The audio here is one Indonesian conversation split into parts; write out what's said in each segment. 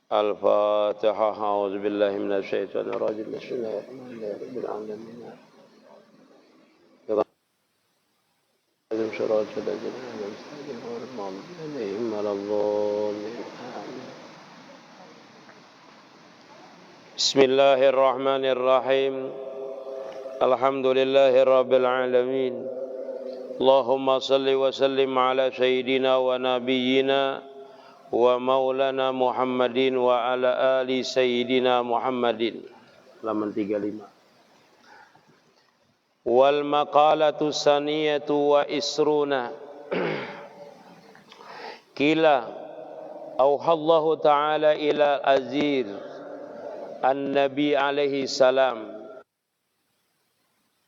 الفاتحة. أعوذ بالله من الشيطان الرجيم. بسم الله الرحمن الرحيم. العالمين. شراط الذين أنعمت عليهم غير المغضوب عليهم ولا الضالين. بسم الله الرحمن الرحيم. الحمد لله رب العالمين. اللهم صل وسلم على سيدنا ونبينا ومولانا محمد وعلى آل سيدنا محمد. Halaman 35. Wal maqalatu saniyatu wa isruna. Kila auhallahu ta'ala ila azir an-nabi alaihi salam.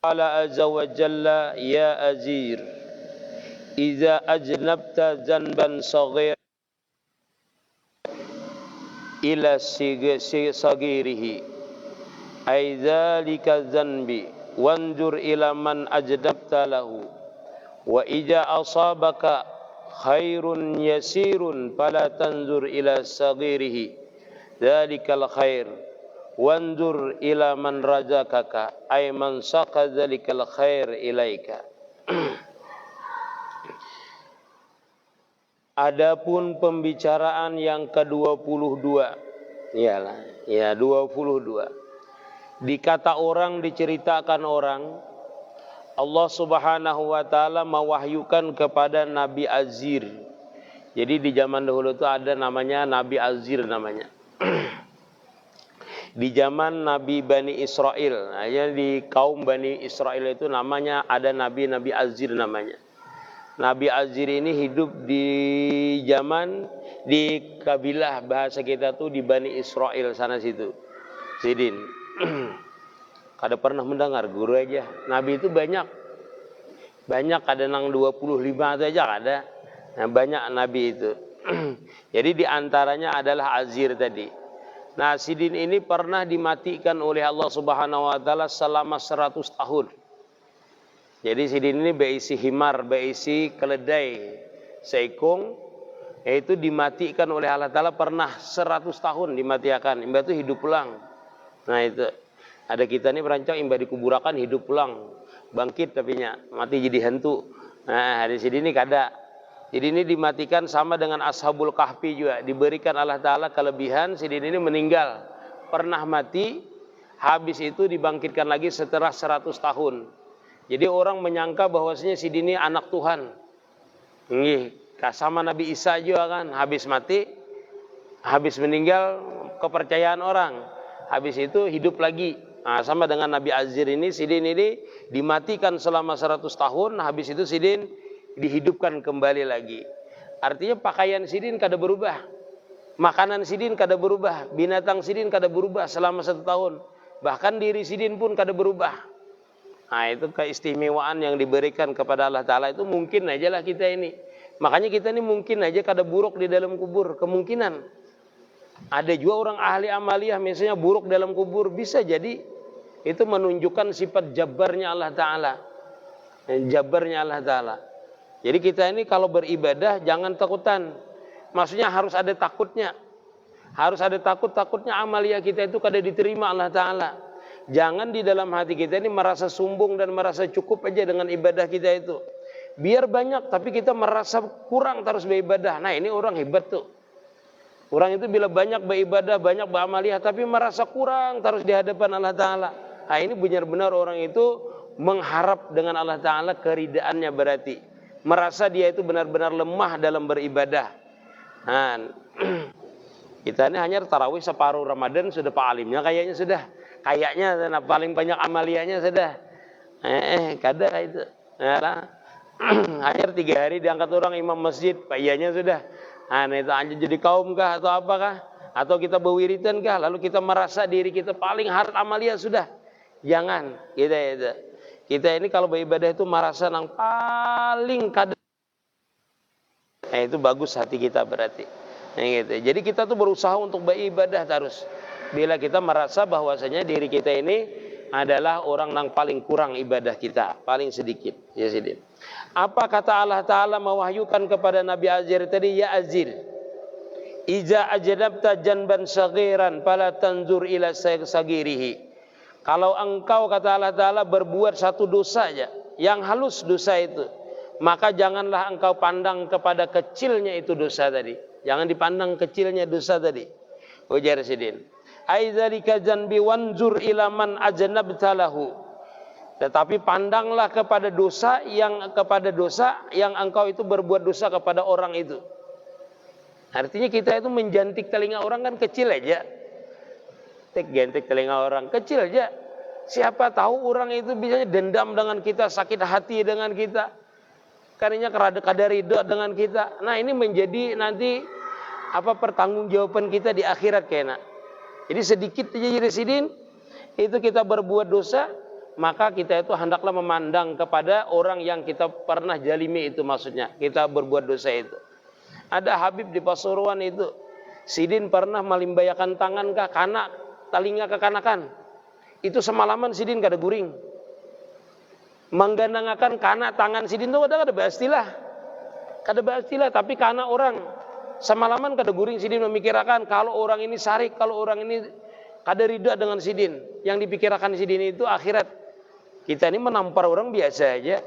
Qala azza wa jalla ya azir idza ajnabta zanban saghir ila sagirihi ay dzalika dzanbi wanzur ila man ajdabta lahu wa idza asabaka khairun yasirun fala tanzur ila sagirihi dzalikal khair wanzur ila man razaqaka ay man saqa dzalikal khair ilaika. Adapun pembicaraan yang ke-22, iyalah, ya 22. Dikata orang, diceritakan orang, Allah Subhanahu wa taala mewahyukan kepada Nabi Azir. Jadi di zaman dahulu itu ada namanya Nabi Azir namanya. Di zaman Nabi Bani Israel, di kaum Bani Israel itu namanya ada Nabi Azir namanya. Nabi Azir ini hidup di zaman di kabilah bahasa kita tuh di Bani Israel sana situ. Sidin. Kada pernah mendengar guru aja. Nabi itu banyak. Banyak ada nang 25 aja ada. Nah, banyak nabi itu. Jadi di antaranya adalah Azir tadi. Nah, Sidin ini pernah dimatikan oleh Allah Subhanahu wa taala selama 100 tahun. Jadi Sidin ini berisi himar, berisi keledai seikung, yaitu dimatikan oleh Allah Ta'ala pernah 100 tahun dimatikan. Imba itu hidup ulang. Nah itu, ada kita ini berancang imba dikuburakan hidup ulang. Bangkit tapinya, mati jadi hantu. Nah di Sidin ini kada. Jadi ini dimatikan sama dengan Ashabul Kahfi juga. Diberikan Allah Ta'ala kelebihan, Sidin ini meninggal. Pernah mati, habis itu dibangkitkan lagi setelah 100 tahun. Jadi orang menyangka bahwasanya Sidin ini anak Tuhan. Nggih, sama Nabi Isa juga kan, habis mati, habis meninggal kepercayaan orang. Habis itu hidup lagi. Nah, sama dengan Nabi Azir ini, Sidin ini dimatikan selama 100 tahun, habis itu Sidin dihidupkan kembali lagi. Artinya pakaian Sidin kada berubah. Makanan Sidin kada berubah, binatang Sidin kada berubah selama 1 tahun. Bahkan diri Sidin pun kada berubah. Nah itu keistimewaan yang diberikan kepada Allah Ta'ala itu mungkin aja lah kita ini. Makanya kita ini mungkin aja kada buruk di dalam kubur. Kemungkinan. Ada juga orang ahli amaliyah misalnya buruk dalam kubur. Bisa jadi itu menunjukkan sifat jabarnya Allah Ta'ala. Jabarnya Allah Ta'ala. Jadi kita ini kalau beribadah jangan takutan. Maksudnya harus ada takutnya. Harus ada takutnya amaliyah kita itu kada diterima Allah Ta'ala. Jangan di dalam hati kita ini merasa sombong dan merasa cukup aja dengan ibadah kita itu. Biar banyak tapi kita merasa kurang terus beribadah. Nah ini orang hebat tuh. Orang itu bila banyak beribadah, banyak beramaliyah tapi merasa kurang terus di hadapan Allah Ta'ala. Nah ini benar-benar orang itu mengharap dengan Allah Ta'ala keridaannya berarti. Merasa dia itu benar-benar lemah dalam beribadah. Nah, kita ini hanya tarawih separuh Ramadan sudah Pak Alimnya kayaknya sudah. Kayaknya paling banyak amaliyahnya sudah. Kada itu. Hanya 3 hari diangkat orang imam masjid, kayaknya sudah. Nah itu hanya jadi kaum kah atau apakah? Atau kita berwiridan kah? Lalu kita merasa diri kita paling harus amaliyah sudah. Jangan. Kita ini kalau beribadah itu merasa nang paling kada. Nah itu bagus hati kita berarti. Nah, gitu. Jadi kita tuh berusaha untuk beribadah terus. Bila kita merasa bahwasanya diri kita ini adalah orang yang paling kurang ibadah kita, paling sedikit. Ya Sidin. Apa kata Allah Ta'ala mewahyukan kepada Nabi Azir tadi? Ya Azir, Iza ajnabta janban saghiran fala tanzur ila sagirihi. Kalau engkau, kata Allah Ta'ala, berbuat satu dosa aja, yang halus dosa itu, maka janganlah engkau pandang kepada kecilnya itu dosa tadi. Jangan dipandang kecilnya dosa tadi. Ujar Sidin. Aidzalika janbi wanzur ila man ajnabta lahu. Tetapi pandanglah kepada dosa yang engkau itu berbuat dosa kepada orang itu. Artinya kita itu menjantik telinga orang kan kecil aja. Gentik telinga orang kecil aja. Siapa tahu orang itu bisa dendam dengan kita, sakit hati dengan kita, karena kada ridho dengan kita. Nah, ini menjadi nanti pertanggungjawaban kita di akhirat kena. Jadi sedikit aja residin itu kita berbuat dosa, maka kita itu hendaklah memandang kepada orang yang kita pernah jalimi itu, maksudnya kita berbuat dosa itu. Ada Habib di Pasuruan itu, Sidin pernah melimbayakan tangan ke kanak, telinga kekanakan. Itu semalaman Sidin kada guring. Menggandangakan kanak tangan Sidin itu kada bastilah. Kada bastilah, tapi kana orang semalaman kada guring Sidin memikirkan kalau orang ini sarik, kalau orang ini kada ridha dengan Sidin. Yang dipikirkan Sidin itu akhirat. Kita ini menampar orang biasa aja.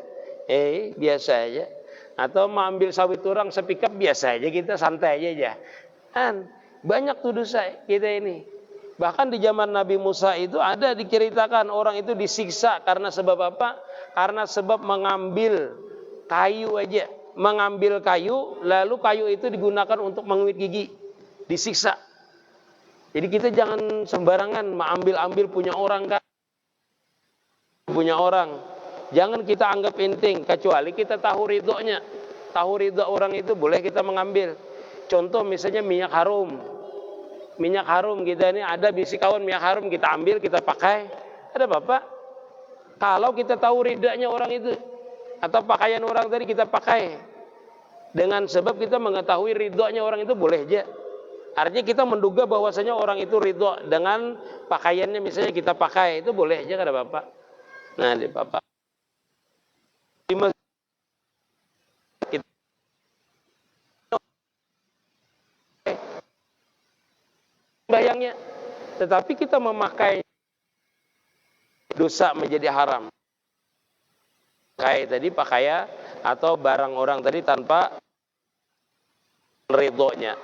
Biasa aja. Atau mengambil sawit orang sepikap biasa aja, kita santai aja. Kan banyak tuh dosa kita ini. Bahkan di zaman Nabi Musa itu ada diceritakan orang itu disiksa karena sebab apa? Karena sebab mengambil kayu aja. Mengambil kayu, lalu kayu itu digunakan untuk menguit gigi. Disiksa. Jadi kita jangan sembarangan mengambil punya orang kan. Punya orang. Jangan kita anggap penting, kecuali kita tahu ridhonya. Tahu ridho orang itu boleh kita mengambil. Contoh misalnya minyak harum. Minyak harum kita ini ada bisi kawan minyak harum, kita ambil, kita pakai. Ada Bapak? Kalau kita tahu ridhonya orang itu, atau pakaian orang tadi kita pakai, dengan sebab kita mengetahui ridhonya orang itu, boleh aja. Artinya kita menduga bahwasanya orang itu ridho dengan pakaiannya, misalnya kita pakai, itu boleh aja, kada Bapak. Nah, di Bapak. Bayangnya, tetapi kita memakai dosa menjadi haram. Kayak tadi pakaian atau barang orang tadi tanpa ridhonya.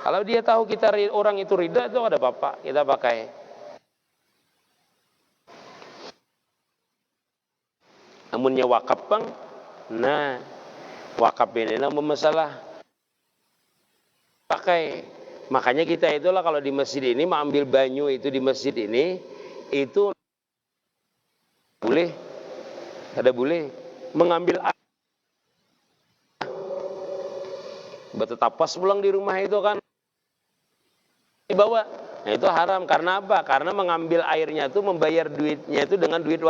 Kalau dia tahu kita orang itu ridha, itu ada Bapak, kita pakai. Namunnya wakaf bang, nah wakaf ini nama masalah pakai. Makanya kita itulah kalau di masjid ini mengambil banyu itu di masjid ini itu boleh, ada boleh mengambil air. Betetapas pulang di rumah itu kan dibawa. Nah itu haram karena apa? Karena mengambil airnya itu, membayar duitnya itu dengan duit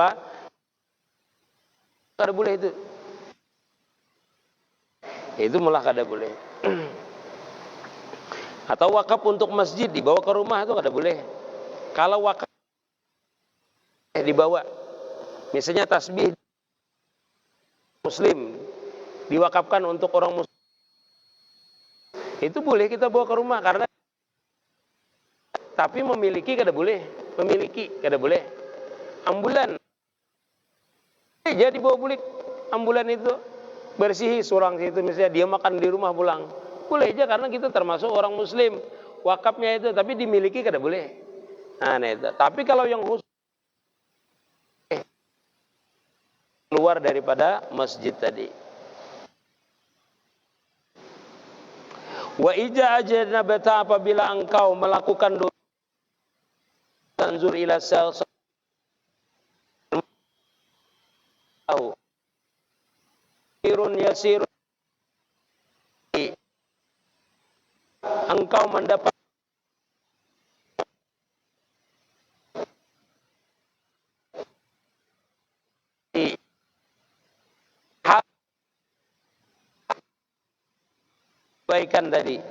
kada boleh itu. Itu malah kada boleh. Atau wakaf untuk masjid dibawa ke rumah itu kada boleh. Kalau wakaf dibawa, misalnya tasbih muslim diwakafkan untuk orang muslim, itu boleh kita bawa ke rumah karena, tapi memiliki kada boleh. Memiliki kada boleh. Ambulan jadi bawa bulik ambulan itu bersihi surang situ, misalnya dia makan di rumah pulang, boleh aja karena kita termasuk orang muslim. Wakafnya itu tapi dimiliki kada boleh. Nah itu. Tapi kalau yang khusus keluar daripada masjid tadi. Wa ija ajnabta, apabila engkau melakukan dosa, tanzur ila irun yasir, engkau mendapat kebaikan tadi.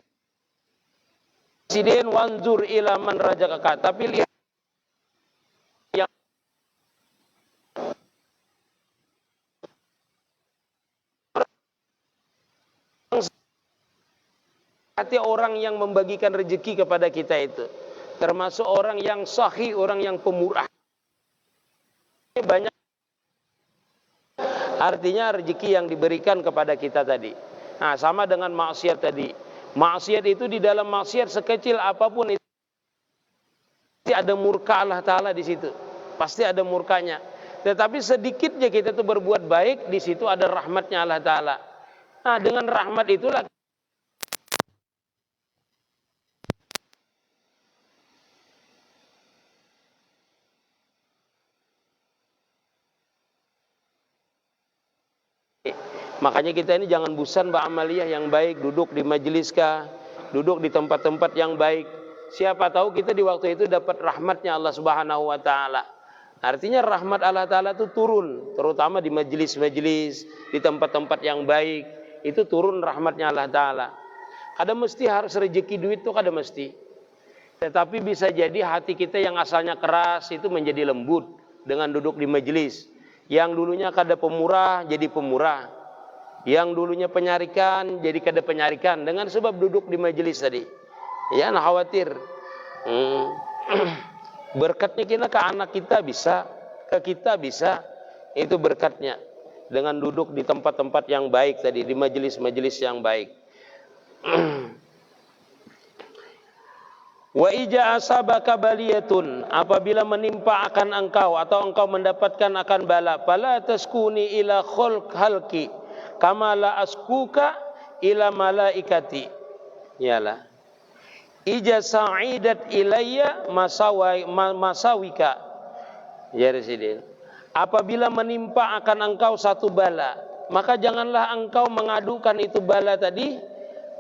Sidin wanzur ila man rajakaka, tapi lihat yang hati orang yang membagikan rezeki kepada kita itu. Termasuk orang yang sahih, orang yang pemurah. Banyak artinya rezeki yang diberikan kepada kita tadi. Nah, sama dengan maksiat tadi. Maksiat itu di dalam maksiat sekecil apapun itu ada murka Allah Ta'ala di situ. Pasti ada murkanya. Tetapi sedikitnya kita tuh berbuat baik, di situ ada rahmatnya Allah Ta'ala. Nah, dengan rahmat itulah makanya kita ini jangan bosan beramaliyah yang baik, duduk di majelis kah, duduk di tempat-tempat yang baik. Siapa tahu kita di waktu itu dapat rahmatnya Allah Subhanahu wa taala. Artinya rahmat Allah Ta'ala itu turun, terutama di majelis-majelis, di tempat-tempat yang baik, itu turun rahmatnya Allah Ta'ala. Kada mesti harus rezeki duit itu kada mesti. Tetapi bisa jadi hati kita yang asalnya keras itu menjadi lembut dengan duduk di majelis. Yang dulunya kada pemurah jadi pemurah. Yang dulunya penyarikan jadi kada penyarikan dengan sebab duduk di majelis tadi. Ya, nah khawatir. Berkatnya kita ke anak kita bisa, ke kita bisa. Itu berkatnya dengan duduk di tempat-tempat yang baik tadi, di majelis-majelis yang baik. Wa ija asabaka baliyatun, apabila menimpa akan engkau atau engkau mendapatkan akan bala, fala taskuni ila halki kama la askuka ila malaikati. Yalah. Ija sa'idat ilayya masawika. Ya Rasulullah. Apabila menimpa akan engkau satu bala, maka janganlah engkau mengadukan itu bala tadi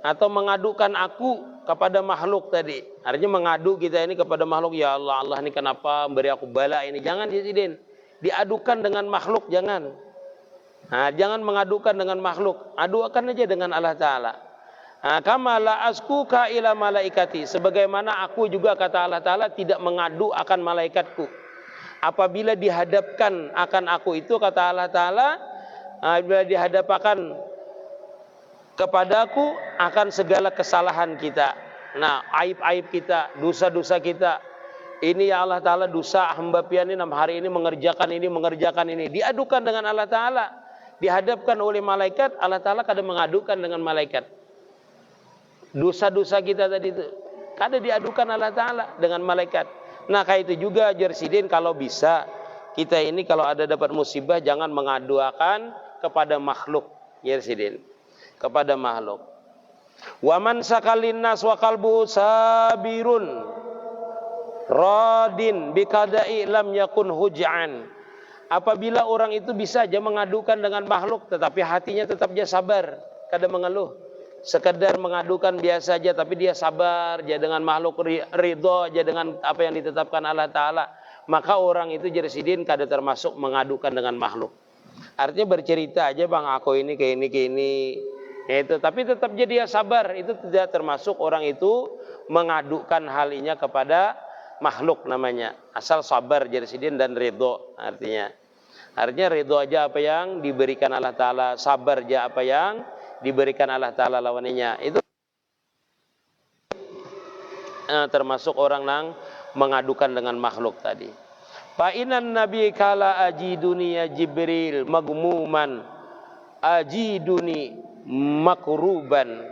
atau mengadukan aku kepada makhluk tadi. Artinya mengadu kita ini kepada makhluk, ya Allah, Allah ini kenapa beri aku bala ini? Jangan Rasulullah. Diadukan dengan makhluk, jangan. Nah, jangan mengadukan dengan makhluk, adukan aja dengan Allah Ta'ala. Kama la askuka ila malaikati, sebagaimana aku juga kata Allah Ta'ala tidak mengadu akan malaikatku. Apabila dihadapkan akan aku itu kata Allah Ta'ala, bila dihadapkan kepadaku akan segala kesalahan kita. Nah, aib-aib kita, dosa-dosa kita. Ini ya Allah Ta'ala dosa hamba pian ini hari ini mengerjakan ini. Diadukan dengan Allah Ta'ala. Dihadapkan oleh malaikat, Allah Ta'ala kadang mengadukan dengan malaikat. Dosa-dosa kita tadi itu kadang diadukan Allah Ta'ala dengan malaikat. Nah kayak itu juga Jersidin, kalau bisa kita ini kalau ada dapat musibah jangan mengadukan kepada makhluk Jersidin, kepada makhluk. Waman sakalin nas wa qalbu sabirun radin bikadai lam yakun huj'an. Apabila orang itu bisa aja mengadukan dengan makhluk tetapi hatinya tetap dia sabar, kada mengeluh. Sekedar mengadukan biasa aja tapi dia sabar aja dengan makhluk, ridho aja dengan apa yang ditetapkan Allah Ta'ala, maka orang itu Jersidin kada termasuk mengadukan dengan makhluk. Artinya bercerita aja, bang aku ini kayak ini itu, tapi tetap jadi dia sabar, itu tidak termasuk orang itu mengadukan halinya kepada makhluk namanya. Asal sabar Jersidin dan ridho artinya. Artinya ridho aja apa yang diberikan Allah Ta'ala, sabar aja apa yang diberikan Allah Ta'ala lawannya. Itu termasuk orang yang mengadukan dengan makhluk tadi. Fa'inan nabi kala ajiduni ya Jibril magmuman ajiduni makruban.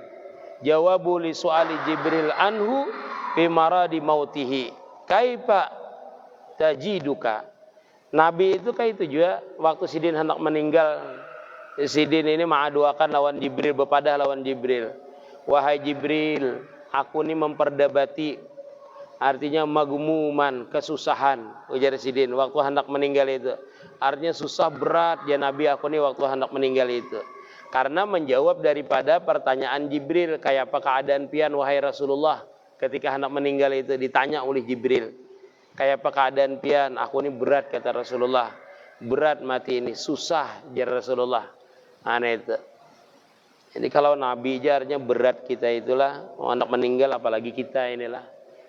Jawabu li su'ali Jibril anhu fi maradi mautihi. Kaifa tajiduka. Nabi itu kayak itu juga waktu Sidin hendak meninggal. Sidin ini mengaduakan lawan Jibril, bepadah lawan Jibril. Wahai Jibril, aku ini memperdebati, artinya magmuman, kesusahan. Ujar Sidin waktu hendak meninggal itu. Artinya susah berat ya Nabi aku ini waktu hendak meninggal itu. Karena menjawab daripada pertanyaan Jibril, kayak apa keadaan pian wahai Rasulullah ketika hendak meninggal itu, ditanya oleh Jibril. Kayak apa keadaan pian, aku ini berat kata Rasulullah. Berat mati ini, susah jar Rasulullah. Aneh itu. Jadi kalau Nabi jarnya berat kita itulah, anak meninggal apalagi kita inilah.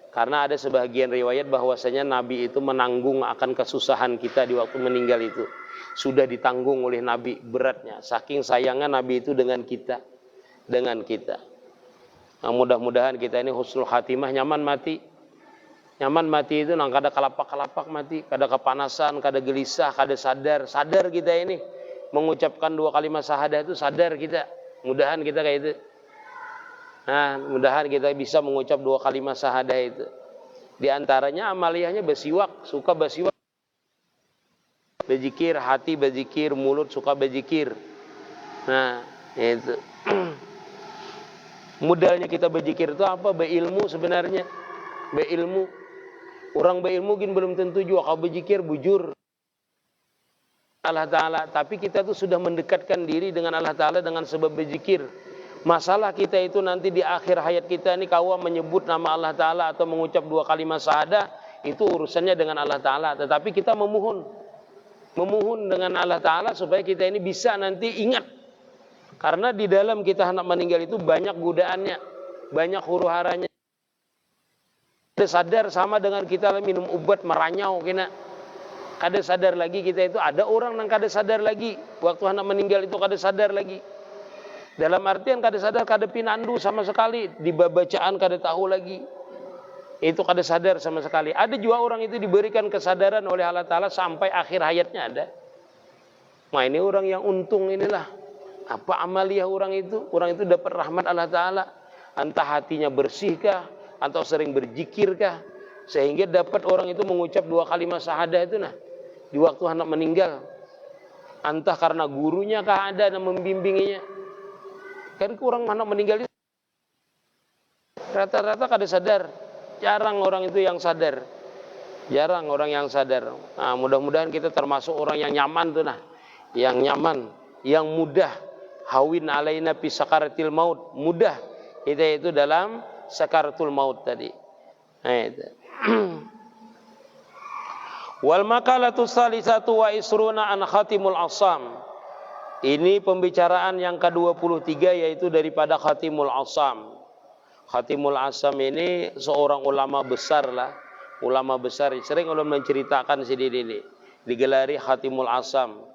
Karena ada sebagian riwayat bahwasanya Nabi itu menanggung akan kesusahan kita di waktu meninggal itu. Sudah ditanggung oleh Nabi beratnya. Saking sayangnya Nabi itu dengan kita. Dengan kita. Nah, mudah-mudahan kita ini husnul khatimah, nyaman mati. Nyaman mati itu nang kada kalapak-kalapak mati, kada kepanasan, kada gelisah, kada sadar. Sadar kita ini mengucapkan 2 kalimat syahadah itu sadar kita. Mudahan kita kayak itu. Nah, mudahan kita bisa mengucap 2 kalimat syahadah itu. Di antaranya amaliyahnya bersiwak, suka bersiwak. Berzikir, hati berzikir, mulut suka berzikir. Nah, itu. Modalnya kita berzikir itu apa? Berilmu sebenarnya. Berilmu. Orang berilmu mungkin belum tentu juga kalau berzikir bujur Allah Ta'ala. Tapi kita tuh sudah mendekatkan diri dengan Allah Ta'ala dengan sebab berzikir. Masalah kita itu nanti di akhir hayat kita ini kawa menyebut nama Allah Ta'ala atau mengucap 2 kalimat syahadah, itu urusannya dengan Allah Ta'ala. Tetapi kita memohon dengan Allah Ta'ala supaya kita ini bisa nanti ingat. Karena di dalam kita hendak meninggal itu banyak godaannya, banyak huru-haranya. Kada sadar sama dengan kita minum obat meranyau kena. Kada sadar lagi kita itu ada orang yang kada sadar lagi. Waktu hendak meninggal itu kada sadar lagi. Dalam artian kada sadar, kada pinandu sama sekali. Di bacaan kada tahu lagi. Itu kada sadar sama sekali. Ada juga orang itu diberikan kesadaran oleh Allah Ta'ala sampai akhir hayatnya ada. Nah, ini orang yang untung inilah. Apa amaliyah orang itu? Orang itu dapat rahmat Allah Ta'ala. Entah hatinya bersihkah, atau sering berzikirkah, sehingga dapat orang itu mengucap 2 kalimat syahadah itu nah di waktu hendak meninggal. Entah karena gurunya kah ada yang membimbinginya. Kan kurang hendak meninggal itu rata-rata kada sadar. Jarang orang itu yang sadar. Jarang orang yang sadar. Nah, mudah-mudahan kita termasuk orang yang nyaman tuh nah. Yang nyaman, yang mudah. Hawin alaina fi sakaratil maut. Mudah kita itu dalam sakaratul maut tadi. Nah, itu. Wal makalatu salisatu wa isruna an Khatimul Asam. Ini pembicaraan yang ke-23 yaitu daripada Khatimul Asam. Khatimul Asam ini seorang ulama besar lah. Ulama besar sering ulun menceritakan sidin ini. Digelari Khatimul Asam.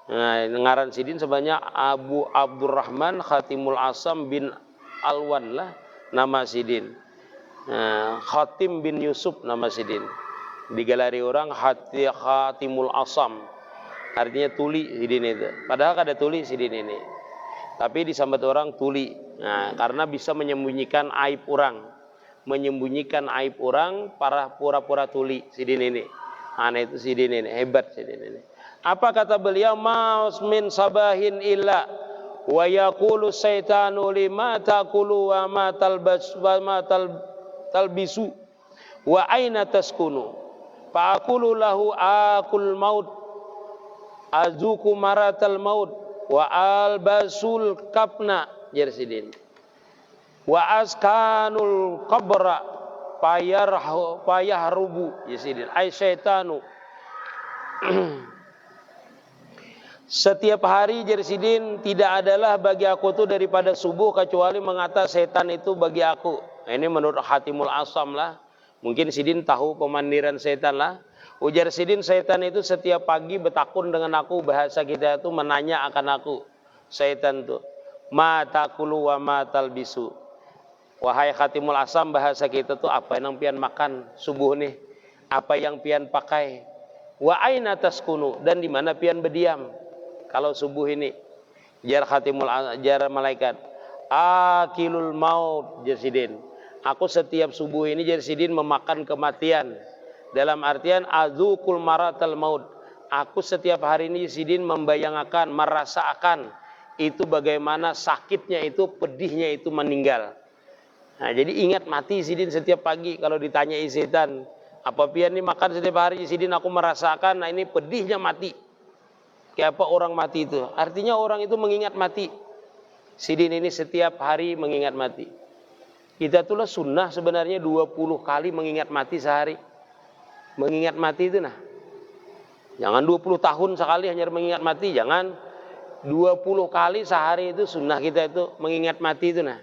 Nah, ngaran sidin sebanyak Abu Abdurrahman Khatimul Asam bin Alwan lah nama sidin. Khatim bin Yusuf nama sidin. Digelari orang Khatimul Asam. Artinya tuli sidin itu. Padahal kada tuli sidin ini. Tapi disambat orang tuli. Nah, karena bisa menyembunyikan aib orang. Menyembunyikan aib orang para pura-pura tuli sidin ini. Aneh itu sidin ini, hebat sidin ini. Apa kata beliau? Maus min sabahin illa wa yaqulu syaitanu lima taqulu wa ma talbas wa ma talbisu wa aina taskunu fa aqulu lahu aqul maut azuku maratal maut wa albasul kapna jersidin wa askanul qabra payahrubu jersidin ay syaitanu. Setiap hari jersidin tidak adalah bagi aku tuh daripada subuh kecuali mengata setan itu bagi aku. Nah, ini menurut Khatimul Asam lah. Mungkin sidin tahu pemandiran setan lah. Ujar sidin setan itu setiap pagi bertakun dengan aku. Bahasa kita itu menanya akan aku. Setan itu ma taqulu wa ma talbisu. Wahai Khatimul Asam, bahasa kita tuh apa yang pian makan subuh nih? Apa yang pian pakai? Wa aina taskunu, dan di mana pian berdiam? Kalau subuh ini jar Khatimul jar malaikat akilul maut jersidin. Aku setiap subuh ini jersidin memakan kematian. Dalam artian azukul maratal maut. Aku setiap hari ini jersidin membayangkan, merasakan itu bagaimana sakitnya itu, pedihnya itu meninggal. Nah, jadi ingat mati sidin setiap pagi. Kalau ditanya setan, apa pian nih makan setiap hari sidin aku merasakan, nah ini pedihnya mati. Kayak apa orang mati itu? Artinya orang itu mengingat mati. Sidin ini setiap hari mengingat mati. Kita itulah sunnah sebenarnya 20 kali mengingat mati sehari. Mengingat mati itu nah. Jangan 20 tahun sekali hanya mengingat mati. Jangan 20 kali sehari itu sunnah kita itu mengingat mati itu nah.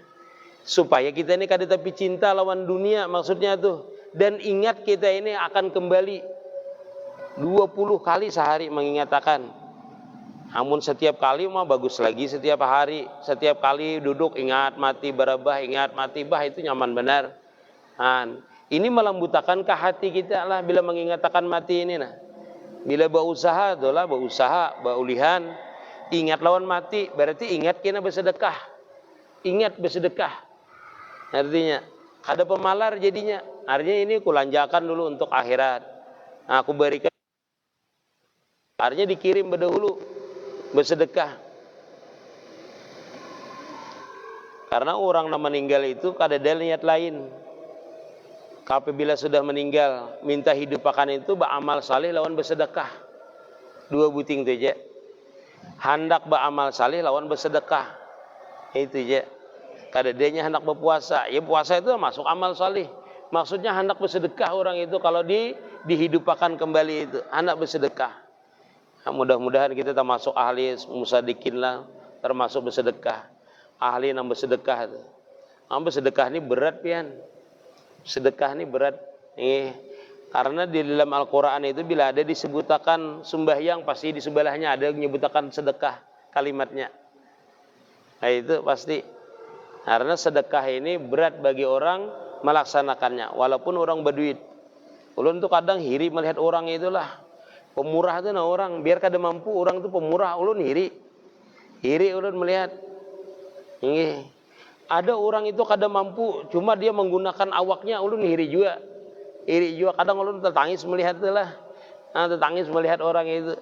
Supaya kita ini kada tapi cinta lawan dunia maksudnya tuh. Dan ingat kita ini akan kembali 20 kali sehari mengingatkan. Namun setiap kali mah bagus lagi, setiap hari, setiap kali duduk ingat mati berabah, ingat mati bah, itu nyaman benar. Nah, ini melembutakan ke hati kita lah bila mengingatkan mati ini nah. Bila berusaha, itulah berusaha, berulihan, ingat lawan mati, berarti ingat kena bersedekah. Ingat bersedekah. Artinya, ada pemalar jadinya. Artinya ini kulanjakan dulu untuk akhirat. Nah, aku berikan. Artinya dikirim berdahulu bersedekah. Karena orang yang meninggal itu kada ada niat lain. Apabila sudah meninggal, minta hidup akan itu beramal saleh lawan bersedekah. Dua buting tu je. Hendak beramal saleh lawan bersedekah. Itu je. Kada adanya hendak berpuasa. Ya puasa itu masuk amal saleh. Maksudnya hendak bersedekah orang itu kalau dihidupkan kembali itu, hendak bersedekah. Nah, mudah-mudahan kita termasuk ahli musadikin lah, termasuk bersedekah. Ahli yang bersedekah itu. Bersedekah ini berat pian. Sedekah ini berat. Karena di dalam Al-Quran itu bila ada disebutkan sembahyang, pasti di sebelahnya ada yang menyebutkan sedekah kalimatnya. Nah itu pasti. Karena sedekah ini berat bagi orang melaksanakannya. Walaupun orang berduit. Ulun tuh kadang hiri melihat orang itulah. Pemurah itu nah orang. Biar kada mampu orang itu pemurah. Ulun hiri. Hiri ulun melihat. Ini. Ada orang itu kada mampu. Cuma dia menggunakan awaknya. Ulun hiri juga. Iri juga. Kadang ulun tertangis melihat itu lah. Nah, tertangis melihat orang itu.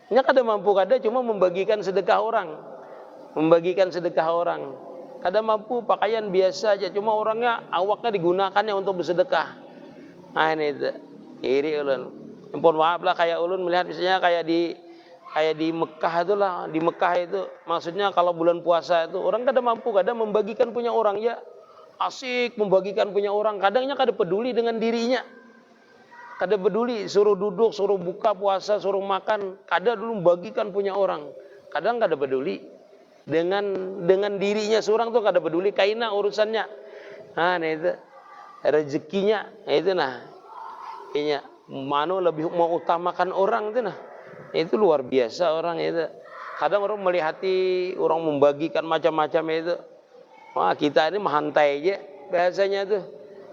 Nya kada mampu kada. Cuma membagikan sedekah orang. Membagikan sedekah orang. Kada mampu pakaian biasa aja. Cuma orangnya awaknya digunakannya untuk bersedekah. Nah ini itu. Iri ulun. Ampun maaf lah kayak ulun melihat misalnya kayak di Mekah itu lah. Di Mekah itu maksudnya kalau bulan puasa itu orang kada mampu kada membagikan punya orang ya. Asik membagikan punya orang. Kadangnya kada peduli dengan dirinya. Kada peduli suruh duduk, suruh buka puasa, suruh makan. Kada dulu membagikan punya orang. Kadang kada peduli dengan dirinya seorang tuh kada peduli kaina urusannya. Nah itu rezekinya itu nah. Inya mano lebih mau utamakan orang itu nah. Itu luar biasa orang itu. Kadang orang melihati orang membagikan macam-macam itu. Wah kita ini menghantai aja bahasanya tuh.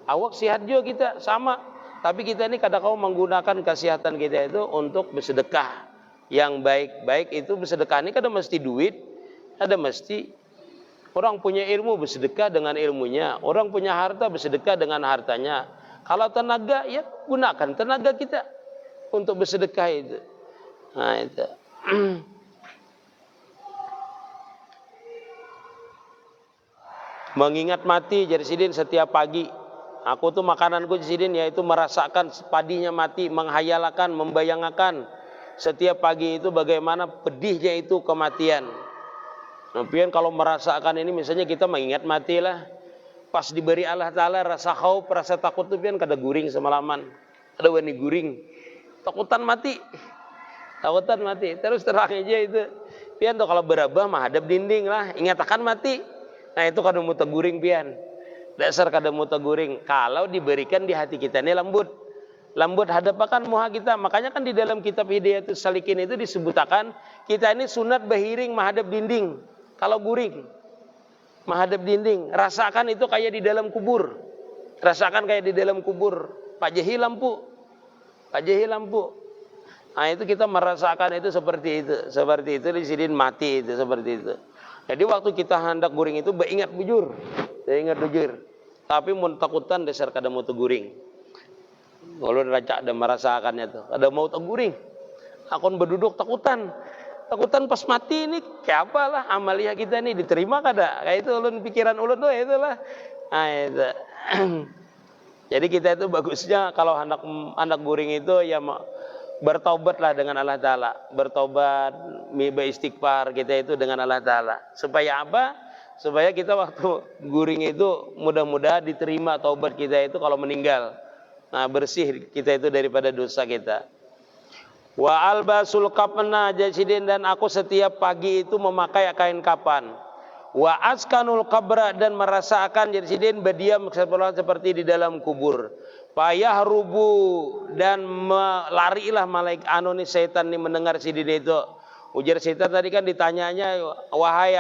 Awak sehat juga kita sama. Tapi kita ini kadang kau menggunakan kesehatan kita itu untuk bersedekah. Yang baik-baik itu bersedekah ini kadang mesti duit. Ada mesti orang punya ilmu bersedekah dengan ilmunya. Orang punya harta bersedekah dengan hartanya. Kalau tenaga ya gunakan tenaga kita untuk bersedekah itu. Nah itu. Mengingat mati jadi sidin setiap pagi. Aku tuh makananku jadi sidin yaitu merasakan padinya mati, menghayalkan, membayangkan setiap pagi itu bagaimana pedihnya itu kematian. Kemudian kalau merasakan ini misalnya kita mengingat mati lah. Pas diberi Allah Ta'ala rasa khauf, rasa takut itu pian kada guring semalaman. Ada wani guring. Takutan mati. Takutan mati. Terus terang aja itu. Pian tuh kalau berabah mah hadap dinding lah. Ingat akan mati. Nah itu kada mau teguring pian. Dasar kada mau teguring. Kalau diberikan di hati kita ini lembut. Lembut hadapakan muha kita. Makanya kan di dalam kitab Hidayatus Salikin itu disebutkan kita ini sunat berhiring menghadap dinding. Kalau guring menghadap dinding, rasakan itu kayak di dalam kubur. Rasakan kayak di dalam kubur. Pajahi lampu. Pajahi lampu. Nah itu kita merasakan itu seperti itu. Seperti itu di sidin mati itu seperti itu. Jadi waktu kita hendak guring itu beringat bujur. Beringat bujur. Tapi mun takutan dasar kada mau teguring. Ulun raca ada merasakannya tuh. Kada mau teguring. Akon berduduk takutan. Takutan pas mati ini kayak apalah amalia kita ini diterima kada? Kayak itu ulun pikiran ulun tuh itulah. Nah itu. Jadi kita itu bagusnya kalau hendak guring itu ya bertaubatlah dengan Allah Ta'ala. Bertobat, beristighfar kita itu dengan Allah Ta'ala. Supaya apa? Supaya kita waktu guring itu mudah-mudahan diterima taubat kita itu kalau meninggal. Nah bersih kita itu daripada dosa kita. Wa albasul kafna jasidin dan aku setiap pagi itu memakai kain kapan. Wa askanul qabra dan merasakan jasidin berdiam seperti di dalam kubur. Payah rubu dan larilah malaikat anoni setan ini mendengar sidin itu. Ujar Sita tadi kan ditanyanya, wahai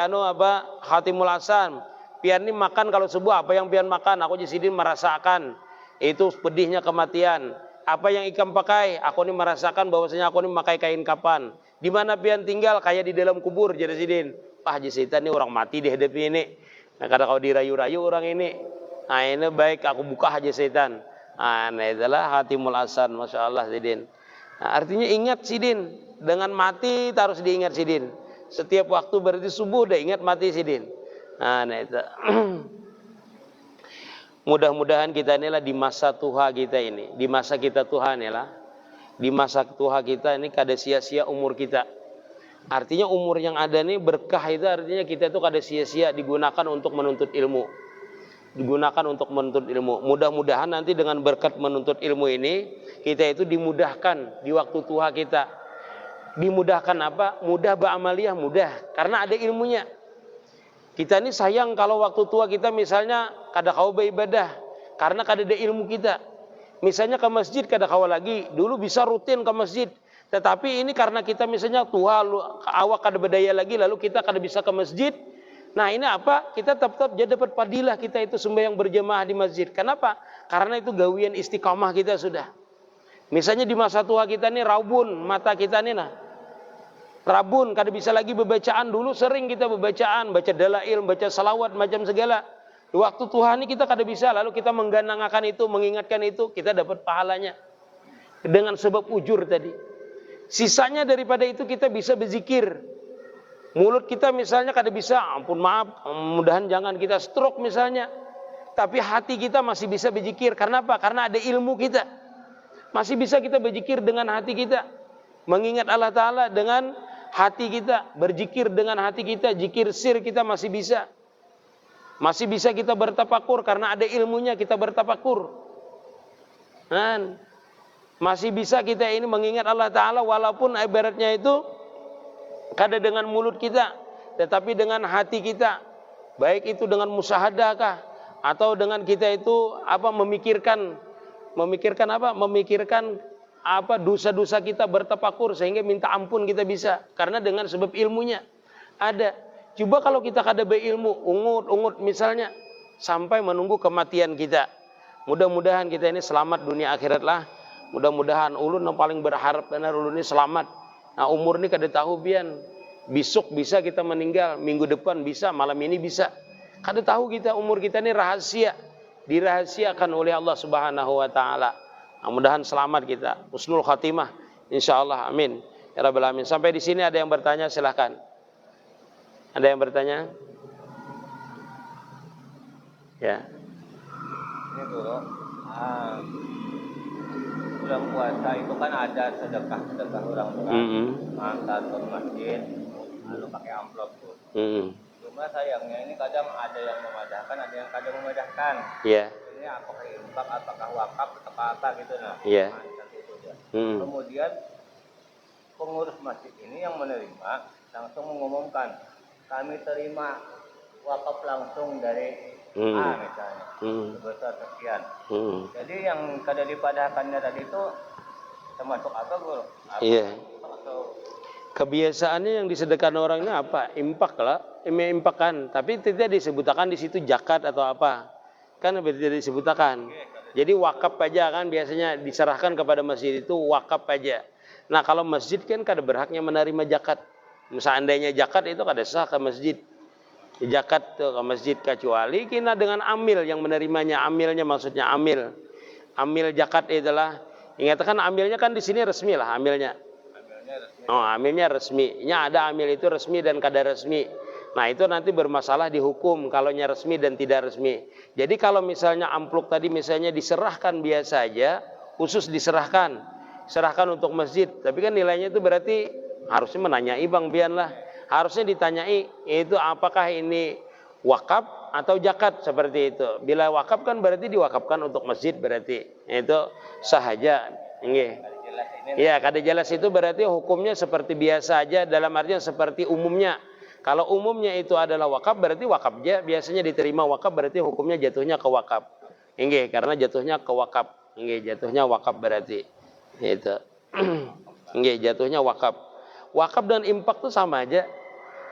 Khatimul Hasan, pian ini makan kalau subuh apa yang pian makan? Aku di sini merasakan itu pedihnya kematian. Apa yang ikan pakai? Aku ini merasakan bahwasanya aku ini memakai kain kapan. Di mana pian tinggal? Kayak di dalam kubur, jadi sidin. Wah, Haji Sita ini orang mati di hadap ini. Nah, kadang kau dirayu-rayu orang ini. Nah, ini baik aku buka Haji Setan. Nah, itulah Khatimul Hasan, Masya Allah sidin. Nah, artinya ingat sidin, dengan mati harus diingat sidin. Setiap waktu berarti subuh udah ingat mati sidin. Nah, itu. Mudah-mudahan kita inilah di masa tuha kita ini, di masa kita Tuhan inilah, di masa tuha kita ini kada sia-sia umur kita. Artinya umur yang ada nih berkah itu artinya kita itu kada sia-sia digunakan untuk menuntut ilmu. Digunakan untuk menuntut ilmu. Mudah-mudahan nanti dengan berkat menuntut ilmu ini kita itu dimudahkan di waktu tua kita. Dimudahkan apa? Mudah beramaliyah, mudah karena ada ilmunya. Kita ini sayang kalau waktu tua kita misalnya kada kau beribadah karena kada ada ilmu kita. Misalnya ke masjid kada kau lagi, dulu bisa rutin ke masjid. Tetapi ini karena kita misalnya tua, awak kada berdaya lagi, lalu kita kada bisa ke masjid. Nah ini apa? Kita tetap jadi dapat fadilah kita itu sembahyang berjamaah di masjid. Kenapa? Karena itu gawian istiqamah kita sudah. Misalnya di masa tua kita nih rabun, mata kita nih nah. Rabun, kada bisa lagi bebacaan. Dulu sering kita bebacaan, baca dalail, baca salawat, macam segala. Di waktu Tuhan ini kita kada bisa, lalu kita mengganangkan itu, mengingatkan itu, kita dapat pahalanya. Dengan sebab ujur tadi. Sisanya daripada itu kita bisa berzikir. Mulut kita misalnya kada bisa, ampun maaf, mudahan jangan kita stroke misalnya. Tapi hati kita masih bisa berzikir. Karena apa? Karena ada ilmu kita. Masih bisa kita berzikir dengan hati kita. Mengingat Allah Ta'ala dengan hati kita. Berzikir dengan hati kita. Zikir sir kita masih bisa. Masih bisa kita bertafakur. Karena ada ilmunya kita bertafakur. Dan masih bisa kita ini mengingat Allah Ta'ala. Walaupun ibaratnya itu kada dengan mulut kita, tetapi dengan hati kita. Baik itu dengan musyahadah kah, atau dengan kita itu memikirkan dosa-dosa kita bertafakur sehingga minta ampun kita bisa. Karena dengan sebab ilmunya ada. Coba kalau kita kada berilmu, ungut misalnya sampai menunggu kematian kita. Mudah-mudahan kita ini selamat dunia akhirat lah. Mudah-mudahan ulun yang paling berharap benar ulun ini selamat. Nah umur ini kada tahu pian. Besok bisa kita meninggal, minggu depan bisa, malam ini bisa. Kada tahu kita umur kita ini rahasia. Dirahasiakan oleh Allah Subhanahu wa taala. Nah, mudahan selamat kita. Husnul khatimah insyaallah, amin. Ya rabbal alamin. Sampai di sini ada yang bertanya, silahkan. Ada yang bertanya? Ya. Ini dulu. Bulan puasa itu kan ada sedekah orang tua, antar ke masjid, lalu pakai amplop tuh. Cuma sayangnya ini kadang ada yang memadahkan, ada yang kadang memadahkan. Iya. Ini apakah infak, apakah wakaf, atau apa gitu nah. Iya. Kemudian pengurus masjid ini yang menerima langsung mengumumkan, kami terima wakaf langsung dari A misalnya, sebesar sekian. Jadi yang kada dipadahkannya tadi itu termasuk apa Guru? Iya. Kebiasaannya yang disedekahkan orang ini apa? Impak lah, impak-impak. Tapi tidak disebutkan di situ zakat atau apa. Kan tidak disebutkan. Jadi wakaf aja kan biasanya diserahkan kepada masjid itu wakaf aja. Nah kalau masjid kan kada berhaknya menerima zakat. Seandainya zakat itu kada sah ke masjid. Zakat ke masjid kecuali kita dengan amil yang menerimanya. Amilnya maksudnya amil zakat itulah, ingatkan amilnya kan di sini resmi lah amilnya. Oh amilnya resmi. Ada amil itu resmi dan kada resmi. Nah itu nanti bermasalah di hukum kalau resmi dan tidak resmi. Jadi kalau misalnya amplop tadi misalnya diserahkan biasa aja, khusus serahkan untuk masjid. Tapi kan nilainya itu berarti harusnya menanyai Bang Bian lah. Harusnya ditanyai itu apakah ini wakaf atau zakat seperti itu. Bila wakaf kan berarti diwakafkan untuk masjid berarti itu sahaja. Nggih. Iya, kada jelas itu berarti hukumnya seperti biasa aja dalam artian seperti umumnya. Kalau umumnya itu adalah wakaf berarti wakaf aja biasanya diterima wakaf berarti hukumnya jatuhnya ke wakaf. Nggih, karena jatuhnya ke wakaf. Nggih, jatuhnya wakaf berarti. Itu. Nggih, jatuhnya wakaf. Wakaf dan infak itu sama aja.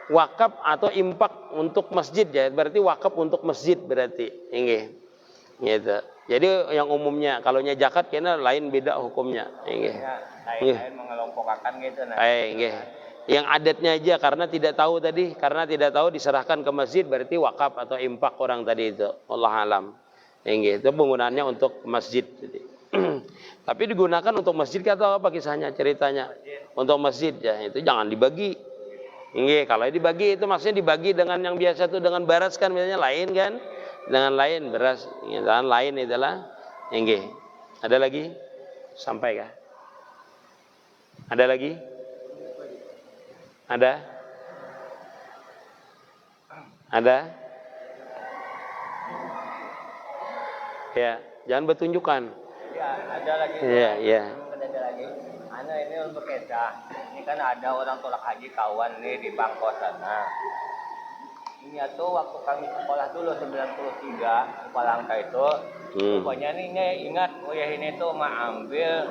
Wakaf atau infak untuk masjid ya, berarti wakaf untuk masjid berarti. Nggih. Gitu. Jadi yang umumnya kalau nya zakat kena lain beda hukumnya. Nggih. Lain mengelompokkan gitu nah. Nggih. Yang adatnya aja karena tidak tahu tadi, karena tidak tahu diserahkan ke masjid berarti wakaf atau infak orang tadi itu. Wallahu alam. Nggih, itu penggunaannya untuk masjid. Tapi digunakan untuk masjid atau apa kisahnya ceritanya? Untuk masjid ya, itu jangan dibagi. Nggih, kalau dibagi itu maksudnya dibagi dengan yang biasa tuh dengan beras kan biasanya lain kan? Dengan lain beras, dengan lain itulah. Nggih. Ada lagi? Sampai kah? Ada lagi? Ada? Ada? Ya, jangan bertunjukkan. Ya, ada lagi. Iya, iya. Ada lagi. Ini berkaitan. Ini kan ada orang tolak haji kawan nih di Bangkok sana. Ini tuh waktu kami sekolah dulu 93 di Palangka itu. Rupanya ini ingat, oh ya ini tuh ambil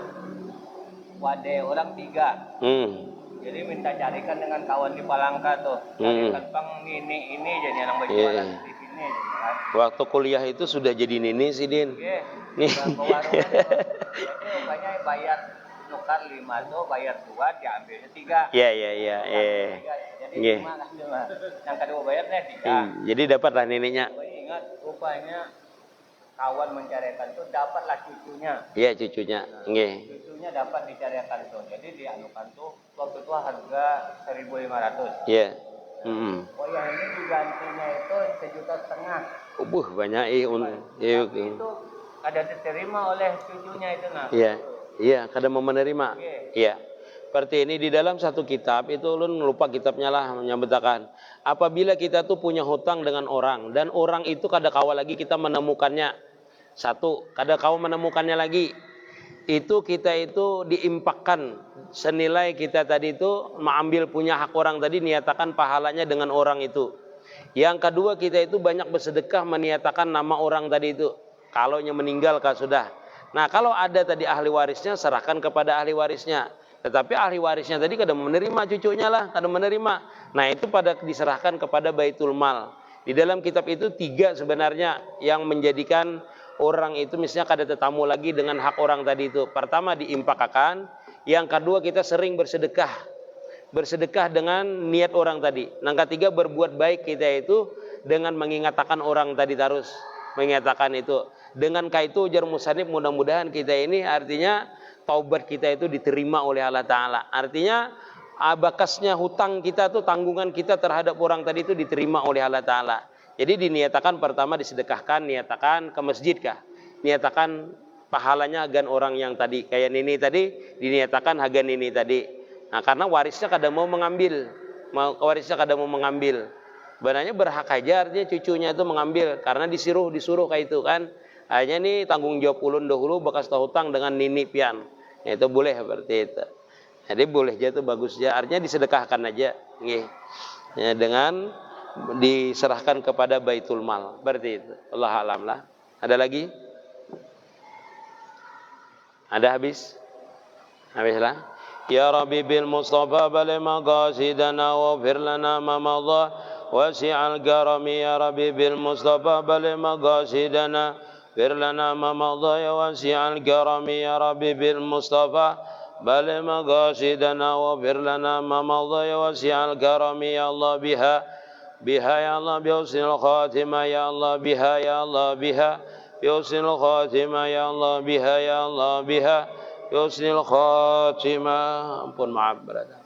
wadah orang 3. Jadi minta carikan dengan kawan di Palangka tuh. Carikan bang ini jadi anak baju di sini. Waktu kuliah itu sudah jadi nini sih Din. Nih. Jadi rupanya bayar nukar 5 tuh bayar 2 diambilnya 3. Iya. Jadi 5 lah. Yang kedua bayarnya 3. Jadi dapatlah nininya. Ingat rupanya kawan mencarikan tuh dapatlah cucunya. Iya cucunya. Nggih. Cucunya dapat dicarikan tuh. Jadi dianukan tuh waktu itu harga 1.500. Iya. Oh yang ini digantinya itu 1,5 juta. Banyak itu ada diterima oleh cucunya itu nah. Iya, kada mau menerima. Iya. Seperti ini di dalam satu kitab itu ulun lupa kitabnya lah menyebutkan. Apabila kita tuh punya hutang dengan orang dan orang itu kada kawa lagi kita menemukannya. Satu, kada kawa menemukannya lagi. Itu kita itu diimpakkan senilai kita tadi itu mengambil punya hak orang tadi niatakan pahalanya dengan orang itu. Yang kedua kita itu banyak bersedekah meniatakan nama orang tadi itu. Kalau nya meninggal kah sudah. Nah kalau ada tadi ahli warisnya serahkan kepada ahli warisnya. Tetapi ahli warisnya tadi kada menerima cucunya lah, kada menerima. Nah itu pada diserahkan kepada Baitul Mal. Di dalam kitab itu 3 sebenarnya yang menjadikan orang itu misalnya kada tetamu lagi dengan hak orang tadi itu. Pertama diimpakakan, yang kedua kita sering bersedekah. Bersedekah dengan niat orang tadi. Yang ketiga berbuat baik kita itu dengan mengingatkan orang tadi terus. Mengatakan itu. Dengan kaitu ujar musannif mudah-mudahan kita ini artinya taubat kita itu diterima oleh Allah Ta'ala. Artinya bakasnya hutang kita tuh tanggungan kita terhadap orang tadi itu diterima oleh Allah Ta'ala. Jadi diniatakan pertama disedekahkan, niatakan ke masjid kah? Niatakan pahalanya agan orang yang tadi. Kayak Nini tadi diniatakan agan Nini tadi. Nah karena warisnya kada mau mengambil. Warisnya kada mau mengambil. Sebenarnya berhak aja artinya cucunya itu mengambil. Karena disuruh kayak itu kan. Hanya nih tanggung jawab ulun dahulu bekas hutang dengan Nini pian. Ya, itu boleh seperti itu. Jadi boleh aja itu bagus aja. Artinya disedekahkan aja. Nggih. Ya, dengan diserahkan kepada Baitul Mal. Berarti itu. Allah alam lah. Ada lagi? Ada habis? Habis lah. Ya Rabbi bil Mustafa bali maqasidana wa fir lana ma madha wasi'al garami ya Rabbi bil Mustafa bali maqasidana fir lana ma madha ya wasi'al garami ya Rabbi bil Mustafa bali maqasidana wa fir lana ma madha ya wasi'al garami ya Allah biha ya Allah biusil khatimah ya Allah biha ya Allah biha biusil khatimah ya Allah biha ya Allah biha biusil khatimah. Ampun maaf berada.